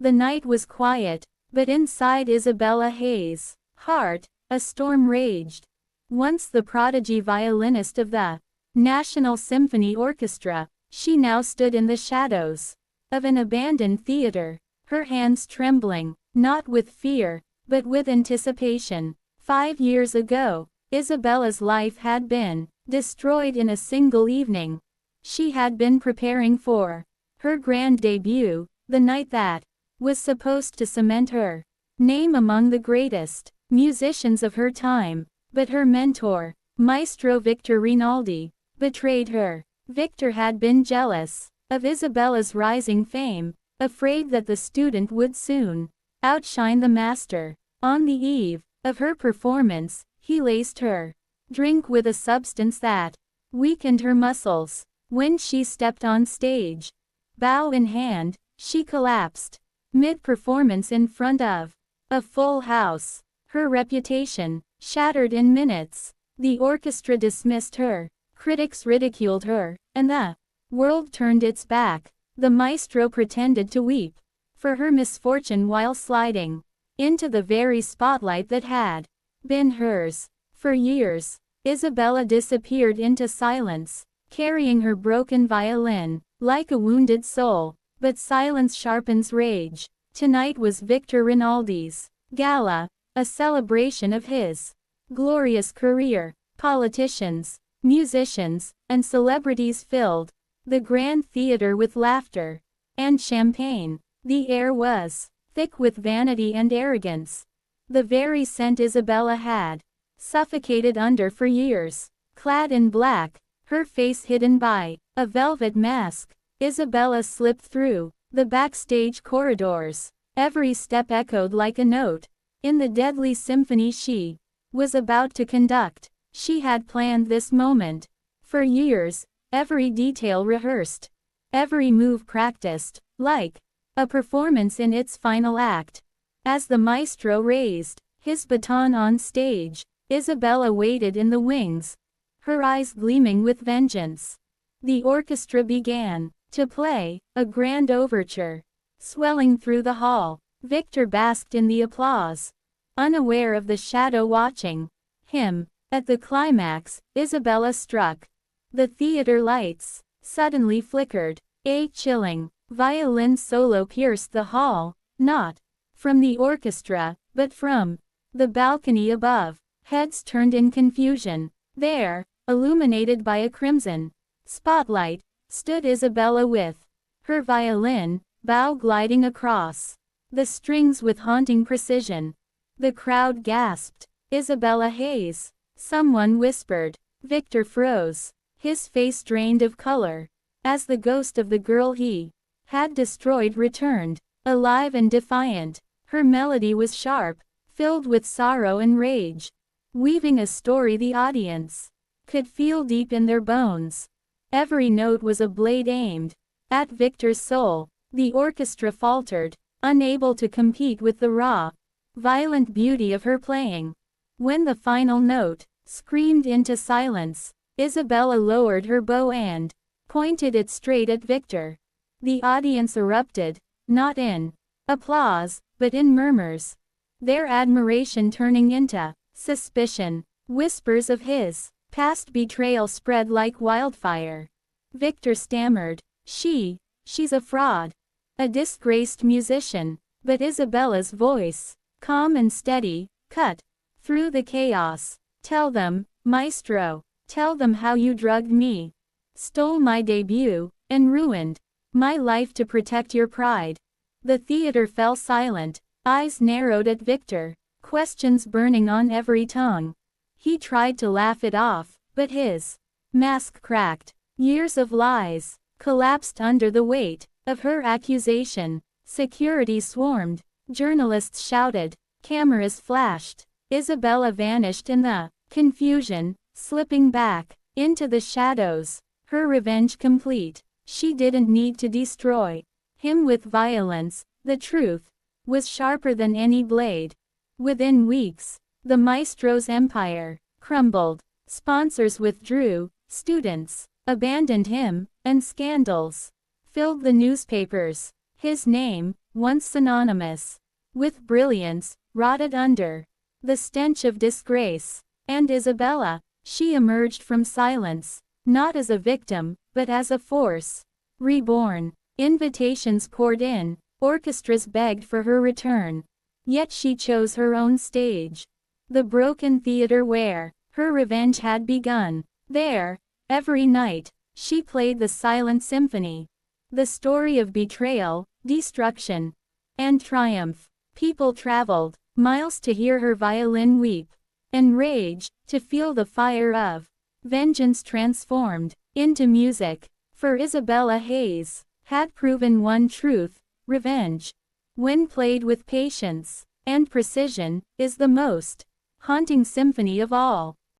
The night was quiet, but inside Isabella Hayes' heart, a storm raged. Once the prodigy violinist of the National Symphony Orchestra, she now stood in the shadows of an abandoned theater, her hands trembling, not with fear, but with anticipation. 5 years ago, Isabella's life had been destroyed in a single evening. She had been preparing for her grand debut, the night that was supposed to cement her name among the greatest musicians of her time, but her mentor, Maestro Victor Rinaldi, betrayed her. Victor had been jealous of Isabella's rising fame, afraid that the student would soon outshine the master. On the eve of her performance, he laced her drink with a substance that weakened her muscles. When she stepped on stage, bow in hand, she collapsed mid-performance in front of a full house. Her reputation shattered in minutes. The orchestra dismissed her, critics ridiculed her, and the world turned its back. The maestro pretended to weep for her misfortune while sliding into the very spotlight that had been hers. For years, Isabella disappeared into silence, carrying her broken violin like a wounded soul. But silence sharpens rage. Tonight was Victor Rinaldi's gala, a celebration of his glorious career. Politicians, musicians, and celebrities filled the grand theater with laughter and champagne. The air was thick with vanity and arrogance, the very scent Isabella had suffocated under for years. Clad in black, her face hidden by a velvet mask, Isabella slipped through the backstage corridors. Every step echoed like a note in the deadly symphony she was about to conduct. She had planned this moment for years, every detail rehearsed, every move practiced, like a performance in its final act. As the maestro raised his baton on stage, Isabella waited in the wings, her eyes gleaming with vengeance. The orchestra began to play a grand overture, swelling through the hall. Victor basked in the applause, unaware of the shadow watching him. At the climax, Isabella struck the theater lights, suddenly flickered. A chilling violin solo pierced the hall, not from the orchestra, but from the balcony above. Heads turned in confusion. There, illuminated by a crimson spotlight, stood Isabella with her violin bow gliding across the strings with haunting precision. The crowd gasped. Isabella Hayes. Someone whispered. Victor froze, his face drained of color, as the ghost of the girl he had destroyed returned, alive and defiant. Her melody was sharp, filled with sorrow and rage, weaving a story the audience could feel deep in their bones. Every note was a blade aimed at Victor's soul. The orchestra faltered, unable to compete with the raw, violent beauty of her playing. When the final note screamed into silence, Isabella lowered her bow and pointed it straight at Victor. The audience erupted, not in applause, but in murmurs, their admiration turning into suspicion. Whispers of his past betrayal spread like wildfire. Victor stammered, She's a fraud. A disgraced musician." But Isabella's voice, calm and steady, cut through the chaos. "Tell them, maestro, tell them how you drugged me, stole my debut, and ruined my life to protect your pride." The theater fell silent, eyes narrowed at Victor, questions burning on every tongue. He tried to laugh it off, but his mask cracked. Years of lies collapsed under the weight of her accusation. Security swarmed, journalists shouted, cameras flashed. Isabella vanished in the confusion, slipping back into the shadows, her revenge complete. She didn't need to destroy him with violence. The truth was sharper than any blade. Within weeks, the maestro's empire crumbled. Sponsors withdrew, students abandoned him, and scandals filled the newspapers. His name once synonymous with brilliance, rotted under the stench of disgrace. And Isabella, she emerged from silence, not as a victim, but as a force reborn. Invitations poured in, orchestras begged for her return. Yet she chose her own stage, the broken theater where her revenge had begun. There, every night, she played the silent symphony, the story of betrayal, destruction, and triumph. People traveled miles to hear her violin weep, and rage, to feel the fire of vengeance transformed into music. For Isabella Hayes had proven one truth: revenge, when played with patience and precision, is the most haunting symphony of all.